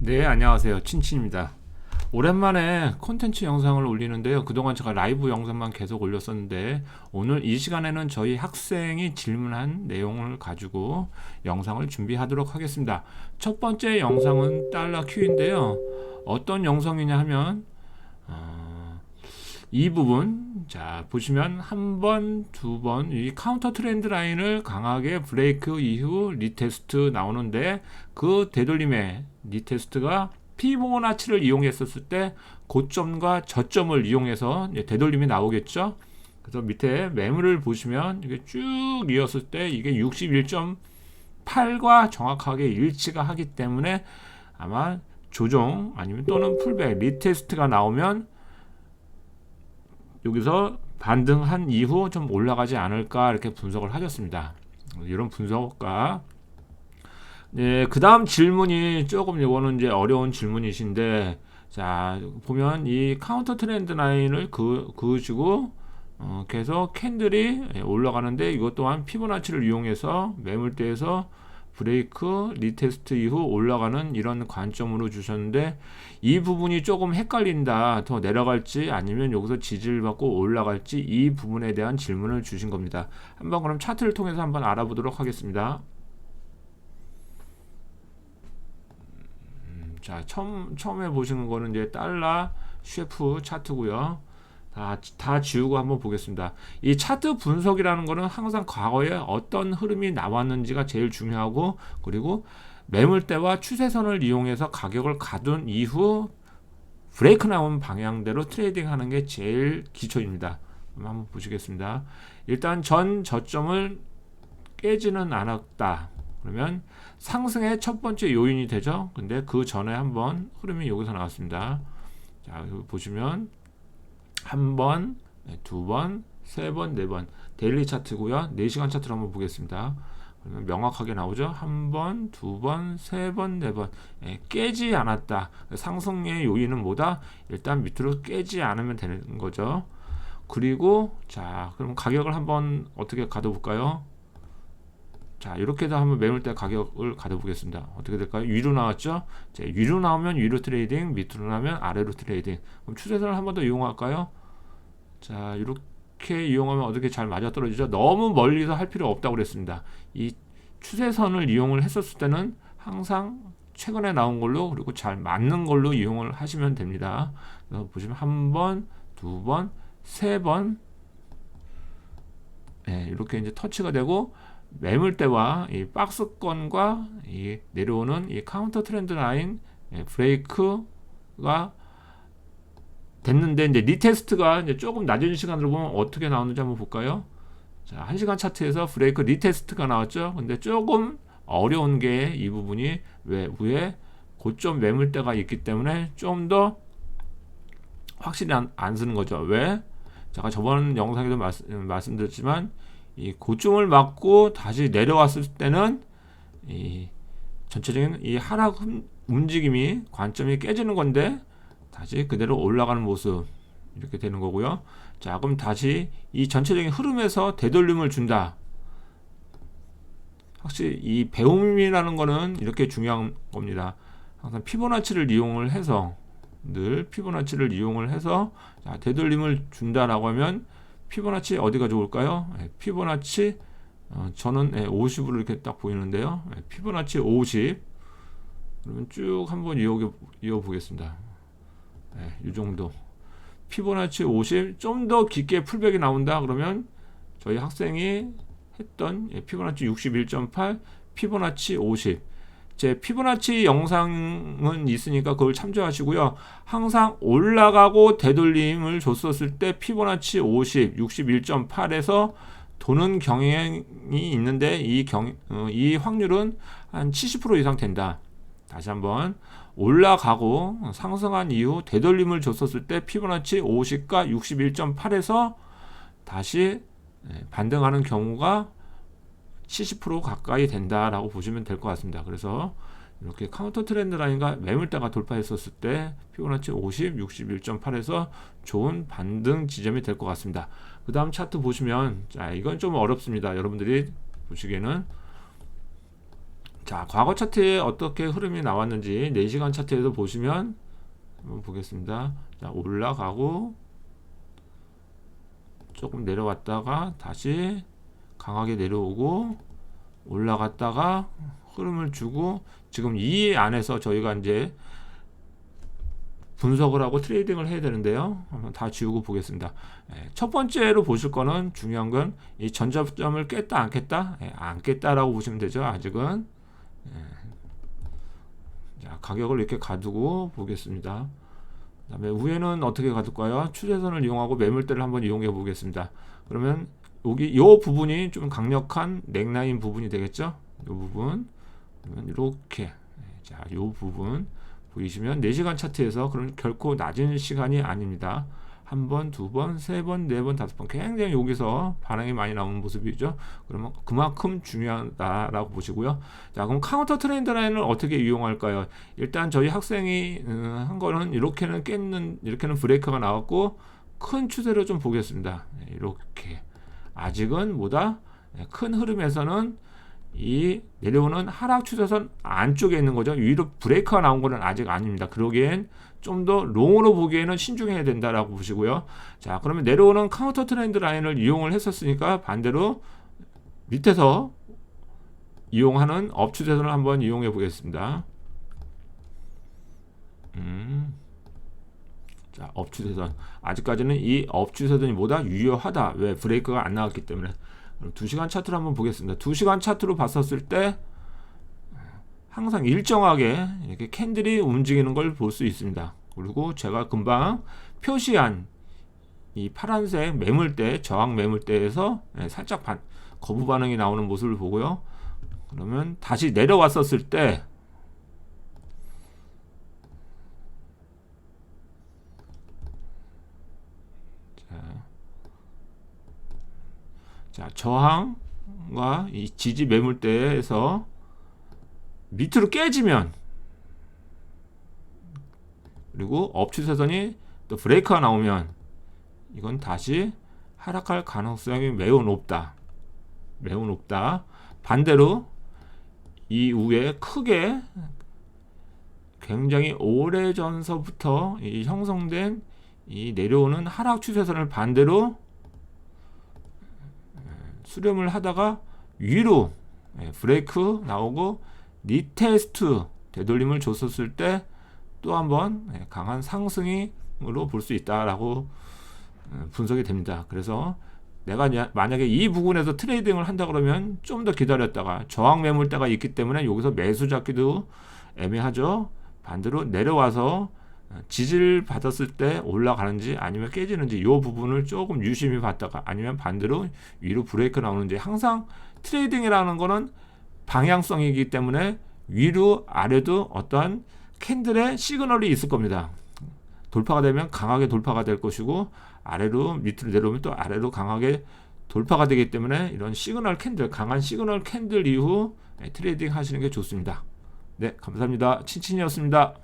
네, 안녕하세요. 친친입니다. 오랜만에 콘텐츠 영상을 올리는데요. 그동안 제가 라이브 영상만 계속 올렸었는데 오늘 이 시간에는 저희 학생이 질문한 내용을 가지고 영상을 준비하도록 하겠습니다. 첫 번째 영상은 달러 Q인데요. 어떤 영상이냐 하면 이 부분, 자 보시면 한 번, 두 번 이 카운터 트렌드 라인을 강하게 브레이크 이후 리테스트 나오는데, 그 되돌림의 리테스트가 피보나치를 이용했었을 때 고점과 저점을 이용해서 이제 되돌림이 나오겠죠. 그래서 밑에 매물을 보시면 이게 쭉 이었을 때 이게 61.8과 정확하게 일치가 하기 때문에 아마 조정 아니면 또는 풀백 리테스트가 나오면 여기서 반등한 이후 좀 올라가지 않을까 이렇게 분석을 하셨습니다. 이런 분석과 그 다음 질문이 조금 이거는 이제 어려운 질문이신데, 자 보면 이 카운터 트렌드 라인을 그으시고 계속 캔들이 올라가는데, 이것 또한 피보나치를 이용해서 매물대에서 브레이크 리테스트 이후 올라가는 이런 관점으로 주셨는데, 이 부분이 조금 헷갈린다. 더 내려갈지 아니면 여기서 지지를 받고 올라갈지, 이 부분에 대한 질문을 주신 겁니다. 한번 그럼 차트를 통해서 한번 알아보도록 하겠습니다. 자, 처음에 보시는 거는 이제 달러 쉐프 차트고요. 다 지우고 한번 보겠습니다. 이 차트 분석이라는 거는 항상 과거에 어떤 흐름이 나왔는지가 제일 중요하고, 그리고 매물대와 추세선을 이용해서 가격을 가둔 이후 브레이크 나온 방향대로 트레이딩 하는 게 제일 기초입니다. 한번 보시겠습니다. 일단 전 저점을 깨지는 않았다. 그러면 상승의 첫 번째 요인이 되죠. 근데 그 전에 한번 흐름이 여기서 나왔습니다. 자, 여기 보시면 한 번, 두 번, 세 번, 네 번. 데일리 차트고요. 4시간 차트를 한번 보겠습니다. 그러면 명확하게 나오죠. 한 번, 두 번, 세 번, 네 번. 깨지 않았다. 상승의 요인은 뭐다? 일단 밑으로 깨지 않으면 되는 거죠. 그리고 자, 그럼 가격을 한번 어떻게 가둬볼까요? 자, 이렇게 해서 한번 매물대 가격을 가둬보겠습니다. 어떻게 될까요? 위로 나왔죠? 자, 위로 나오면 위로 트레이딩, 밑으로 나오면 아래로 트레이딩. 그럼 추세선을 한 번 더 이용할까요? 자, 이렇게 이용하면 어떻게 잘 맞아떨어지죠? 너무 멀리서 할 필요 없다고 그랬습니다. 이 추세선을 이용을 했었을 때는 항상 최근에 나온 걸로, 그리고 잘 맞는 걸로 이용을 하시면 됩니다. 그래서 보시면 한 번, 두 번, 세 번, 이렇게 이제 터치가 되고, 매물대와 이 박스권과 이 내려오는 이 카운터 트렌드 라인 브레이크가 됐는데, 이제 리테스트가 이제 조금 낮은 시간으로 보면 어떻게 나오는지 한번 볼까요? 자, 1시간 차트에서 브레이크 리테스트가 나왔죠. 근데 조금 어려운 게 이 부분이 왜 위에 고점 매물대가 있기 때문에 좀 더 확실히 안 쓰는 거죠. 왜? 제가 저번 영상에도 말씀드렸지만, 이 고점을 맞고 다시 내려왔을 때는 이 전체적인 이 하락 움직임이 관점이 깨지는 건데, 다시 그대로 올라가는 모습 이렇게 되는 거고요. 자, 그럼 다시 이 전체적인 흐름에서 되돌림을 준다. 확실히 이 배움이라는 거는 이렇게 중요한 겁니다. 항상 피보나치를 이용을 해서, 늘 피보나치를 이용을 해서 자, 되돌림을 준다라고 하면 피보나치 어디가 좋을까요? 피보나치 저는 50으로 이렇게 딱 보이는데요. 피보나치 50. 그러면 쭉 한번 이어 보겠습니다. 이 정도. 피보나치 50, 좀 더 깊게 풀백이 나온다 그러면 저희 학생이 했던 피보나치 61.8, 피보나치 50. 제 피보나치 영상은 있으니까 그걸 참조하시고요. 항상 올라가고 되돌림을 줬었을 때 피보나치 50, 61.8에서 도는 경향이 있는데, 이 확률은 한 70% 이상 된다. 다시 한번 올라가고 상승한 이후 되돌림을 줬었을 때 피보나치 50과 61.8에서 다시 반등하는 경우가 70% 가까이 된다라고 보시면 될 것 같습니다. 그래서 이렇게 카운터 트렌드 라인과 매물대가 돌파했었을 때 피보나치 50, 61.8에서 좋은 반등 지점이 될 것 같습니다. 그 다음 차트 보시면, 자, 이건 좀 어렵습니다. 여러분들이 보시기에는 자, 과거 차트에 어떻게 흐름이 나왔는지 4시간 차트에서 보시면 한번 보겠습니다. 자, 올라가고 조금 내려왔다가 다시 강하게 내려오고 올라갔다가 흐름을 주고 지금 이 안에서 저희가 이제 분석을 하고 트레이딩을 해야 되는데요. 한번 다 지우고 보겠습니다. 첫 번째로 보실 거는 중요한 건 이 전저점을 깼다 안 깼다? 안 깼다라고 보시면 되죠. 아직은. 자, 가격을 이렇게 가두고 보겠습니다. 그다음에 위에는 어떻게 가둘까요? 추세선을 이용하고 매물대를 한번 이용해 보겠습니다. 그러면 여기 이 부분이 좀 강력한 넥라인 부분이 되겠죠? 이 부분. 그러면 이렇게 자, 이 부분 보이시면 4시간 차트에서 그럼 결코 낮은 시간이 아닙니다. 한 번, 두 번, 세 번, 네 번, 다섯 번 굉장히 여기서 반응이 많이 나오는 모습이죠. 그러면 그만큼 중요하다라고 보시고요. 자, 그럼 카운터 트렌드 라인을 어떻게 이용할까요? 일단 저희 학생이 한 거는 이렇게는 깼는 이렇게는 브레이크가 나왔고 큰 추세로 좀 보겠습니다. 이렇게 아직은 뭐다? 큰 흐름에서는 이 내려오는 하락 추세선 안쪽에 있는 거죠. 위로 브레이크가 나온 거는 아직 아닙니다. 그러기엔 좀 더 롱으로 보기에는 신중해야 된다라고 보시고요. 자, 그러면 내려오는 카운터 트렌드 라인을 이용을 했었으니까 반대로 밑에서 이용하는 업 추세선을 한번 이용해 보겠습니다. 자, 업 추세선. 아직까지는 이 업 추세선이 뭐다? 유효하다. 왜? 브레이크가 안 나왔기 때문에. 2시간 차트를 한번 보겠습니다. 2시간 차트로 봤었을 때 항상 일정하게 이렇게 캔들이 움직이는 걸 볼 수 있습니다. 그리고 제가 금방 표시한 이 파란색 매물대, 저항 매물대에서 살짝 거부 반응이 나오는 모습을 보고요. 그러면 다시 내려왔었을 때 자, 저항과 이 지지 매물대에서 밑으로 깨지면 그리고 업추세선이 또 브레이크가 나오면 이건 다시 하락할 가능성이 매우 높다. 매우 높다. 반대로 이 위에 크게 굉장히 오래전서부터 이 형성된 이 내려오는 하락 추세선을 반대로 수렴을 하다가 위로 브레이크 나오고 리테스트 되돌림을 줬었을 때 또 한번 강한 상승으로 볼 수 있다라고 분석이 됩니다. 그래서 내가 만약에 이 부분에서 트레이딩을 한다 그러면 좀 더 기다렸다가 저항 매물대가 있기 때문에 여기서 매수 잡기도 애매하죠. 반대로 내려와서 지지를 받았을 때 올라가는지 아니면 깨지는지 이 부분을 조금 유심히 봤다가 아니면 반대로 위로 브레이크 나오는지 항상 트레이딩이라는 거는 방향성이기 때문에 위로 아래도 어떠한 캔들의 시그널이 있을 겁니다. 돌파가 되면 강하게 돌파가 될 것이고 아래로 밑으로 내려오면 또 아래로 강하게 돌파가 되기 때문에 이런 시그널 캔들, 강한 시그널 캔들 이후 트레이딩 하시는 게 좋습니다. 네, 감사합니다. 친친이었습니다.